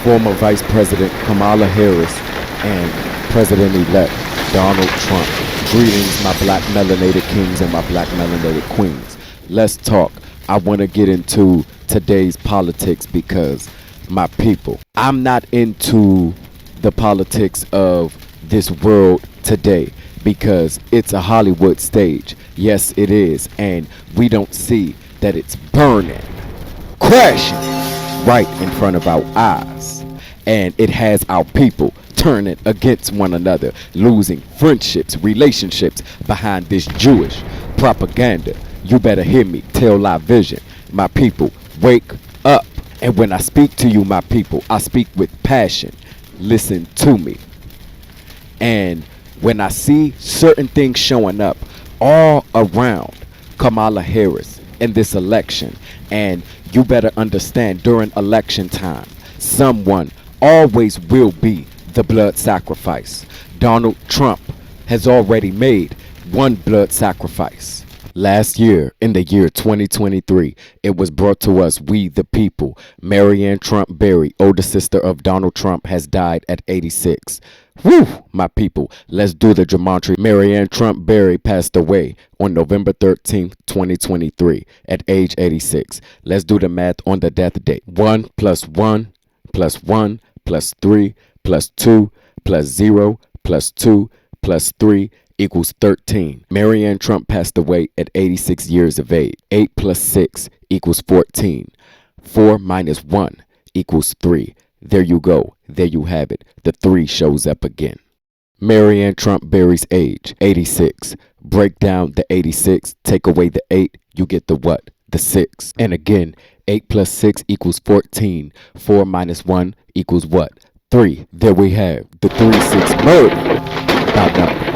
former Vice President Kamala Harris, and President-elect Donald Trump. Greetings, my black melanated kings and my black melanated queens. Let's talk. I want to get into today's politics because, my people, I'm not into the politics of this world today because it's a Hollywood stage. Yes, it is. And we don't see that it's burning, crashing right in front of our eyes. And it has our people turning against one another, losing friendships, relationships behind this Jewish propaganda. You better hear me, tell live vision. My people, wake up. And when I speak to you, my people, I speak with passion. Listen to me. And when I see certain things showing up all around Kamala Harris in this election, and you better understand during election time, someone always will be the blood sacrifice. Donald Trump has already made one blood sacrifice. Last year, in the year 2023, it was brought to us, we the people. Marianne Trump Berry, older sister of Donald Trump, has died at 86. Whew, my people, let's do the gematria. Marianne Trump Berry passed away on November 13th, 2023, at age 86. Let's do the math on the death date. 1 plus 1 plus 1 plus 3 plus 2 plus 0 plus 2 plus 3 equals 13. Marianne Trump passed away at 86 years of age. 8 plus 6 equals 14. 4 minus 1 equals 3. There you go. There you have it. The 3 shows up again. Marianne Trump Berry's age, 86. Break down the 86, take away the 8, you get the what? The 6. And again, 8 plus 6 equals 14. 4 minus 1 equals what? 3. There we have the 3-6 murder by numbers.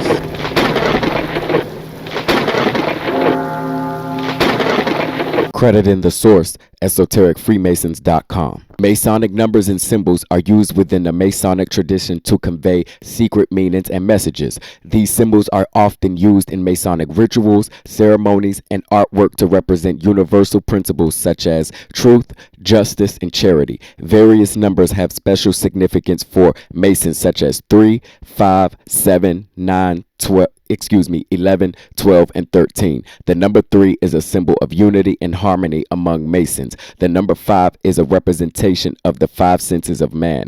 Crediting the source, esotericfreemasons.com. Masonic numbers and symbols are used within the Masonic tradition to convey secret meanings and messages. These symbols are often used in Masonic rituals, ceremonies, and artwork to represent universal principles such as truth, justice, and charity. Various numbers have special significance for Masons such as 3, 5, 7, 9, 11, 12, and 13. The number 3 is a symbol of unity and harmony among Masons. The number 5 is a representation of the 5 senses of man.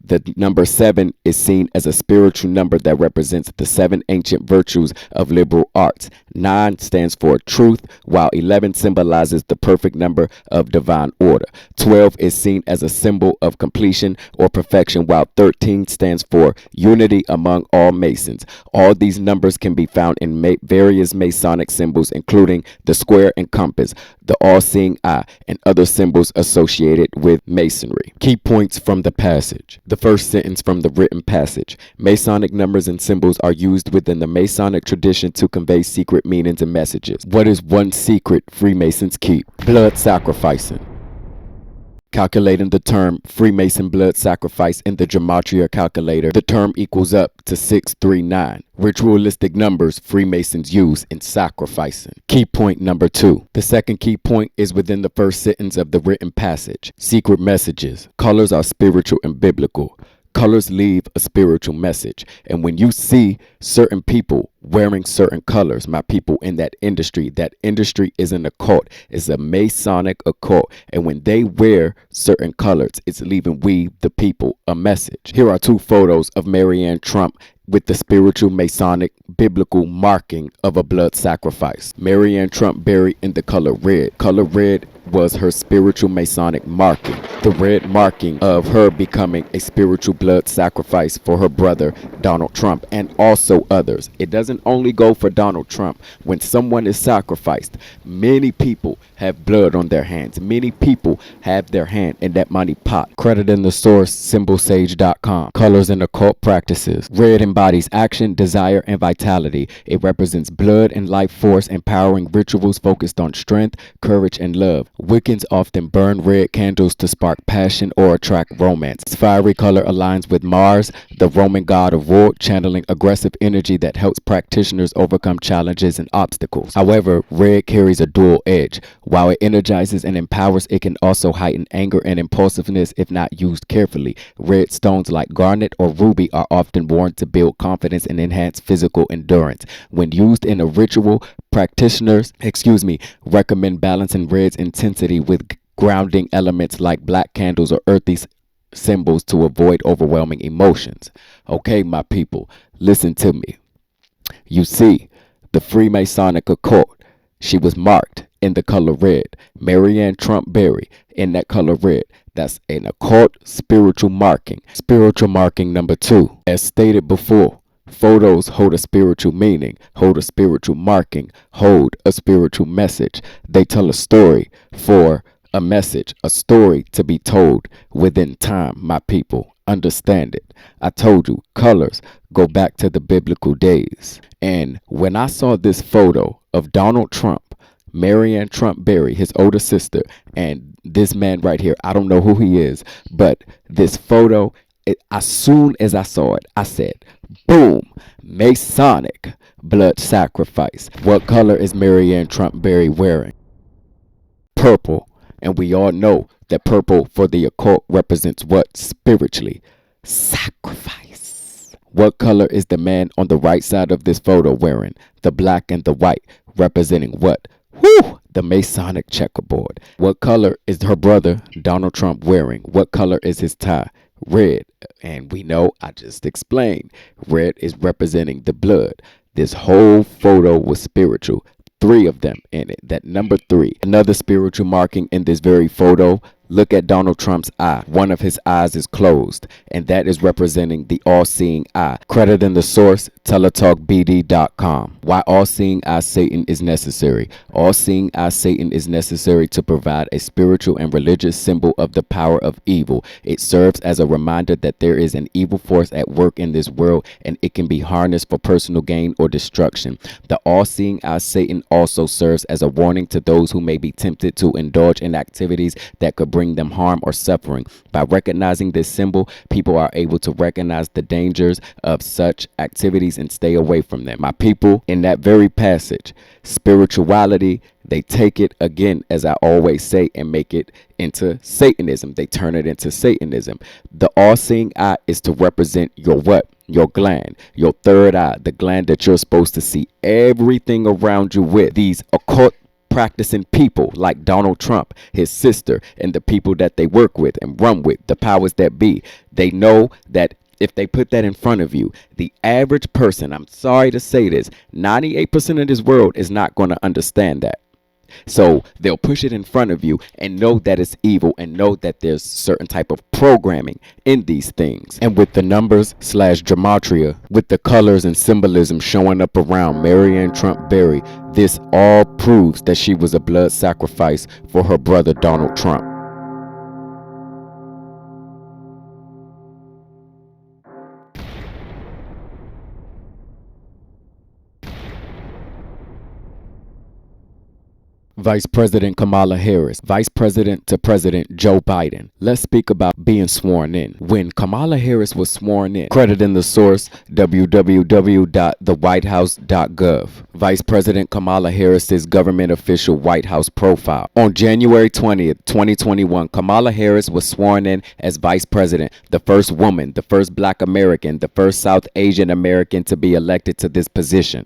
The number 7 is seen as a spiritual number that represents the 7 ancient virtues of liberal arts. 9 stands for truth, while 11 symbolizes the perfect number of divine order. 12 is seen as a symbol of completion or perfection, while 13 stands for unity among all Masons. All these numbers can be found in various Masonic symbols, including the square and compass, the all-seeing eye, and other symbols associated with Masonry. Key points from the passage. The first sentence from the written passage. Masonic numbers and symbols are used within the Masonic tradition to convey secret meanings and messages. What is one secret Freemasons keep? Blood sacrificing. Calculating the term Freemason blood sacrifice in the gematria calculator, the term equals up to 639. Ritualistic numbers Freemasons use in sacrificing. Key point number 2. The second key point is within the first sentence of the written passage. Secret messages. Colors are spiritual and biblical. Colors leave a spiritual message. And when you see certain people wearing certain colors, my people, in that industry is an occult. It's a Masonic occult. And when they wear certain colors, it's leaving we, the people, a message. Here are 2 photos of Marianne Trump with the spiritual Masonic biblical marking of a blood sacrifice. Marianne Trump Berry in the color red. Color red was her spiritual Masonic marking. The red marking of her becoming a spiritual blood sacrifice for her brother Donald Trump and also others. It doesn't only go for Donald Trump. When someone is sacrificed, many people have blood on their hands. Many people have their hand in that money pot. Crediting the source, symbolsage.com. Colors and occult practices. Red embodies action, desire, and vitality. It represents blood and life force, empowering rituals focused on strength, courage, and love. Wiccans often burn red candles to spark passion or attract romance. Its fiery color aligns with Mars, the Roman god of war, channeling aggressive energy that helps practitioners overcome challenges and obstacles. However, red carries a dual edge. While it energizes and empowers, it can also heighten anger and impulsiveness if not used carefully. Red stones like garnet or ruby are often worn to build confidence and enhance physical endurance. When used in a ritual, practitioners, recommend balancing red's intensity with grounding elements like black candles or earthy symbols to avoid overwhelming emotions. Okay, my people, listen to me. You see, the Freemasonic occult, she was marked in the color red. Marianne Trump Berry in that color red. That's an occult spiritual marking. Spiritual marking number 2. As stated before, photos hold a spiritual meaning, hold a spiritual marking, hold a spiritual message. They tell a story for a message, a story to be told within time, my people. Understand it. I told you, colors go back to the biblical days. And when I saw this photo of Donald Trump, Marianne Trump Berry, his older sister, and this man right here, I don't know who he is, but this photo, as soon as I saw it, I said, boom, Masonic blood sacrifice. What color is Marianne Trump Berry wearing? Purple. And we all know that purple for the occult represents what spiritually? Sacrifice. What color is the man on the right side of this photo wearing? The black and the white, representing what? Whew! The Masonic checkerboard. What color is her brother, Donald Trump, wearing? What color is his tie? Red. And we know, I just explained, red is representing the blood. This whole photo was spiritual. 3 of them in it. That number 3. Another spiritual marking in this very photo. Look at Donald Trump's eye. One of his eyes is closed, and that is representing the all-seeing eye. Credit in the source, teletalkbd.com. Why all-seeing eye Satan is necessary. All-seeing eye Satan is necessary to provide a spiritual and religious symbol of the power of evil. It serves as a reminder that there is an evil force at work in this world, and it can be harnessed for personal gain or destruction. The all-seeing eye Satan also serves as a warning to those who may be tempted to indulge in activities that could bring them harm or suffering. By recognizing this symbol, people are able to recognize the dangers of such activities and stay away from them. My people, in that very passage, spirituality, they take it again, as I always say, and make it into Satanism. They turn it into Satanism. The all-seeing eye is to represent your what? Your gland, your third eye, the gland that you're supposed to see everything around you with. These occult practicing people like Donald Trump, his sister, and the people that they work with and run with, the powers that be, they know that if they put that in front of you, the average person, I'm sorry to say this, 98% of this world is not going to understand that. So they'll push it in front of you and know that it's evil and know that there's certain type of programming in these things. And with the numbers / gematria, with the colors and symbolism showing up around Marianne Trump Berry, this all proves that she was a blood sacrifice for her brother Donald Trump. Vice President Kamala Harris, Vice President to President Joe Biden. Let's speak about being sworn in. When Kamala Harris was sworn in, credit in the source, www.thewhitehouse.gov. Vice President Kamala Harris's government official White House profile. On January 20th, 2021, Kamala Harris was sworn in as Vice President, the first woman, the first Black American, the first South Asian American to be elected to this position.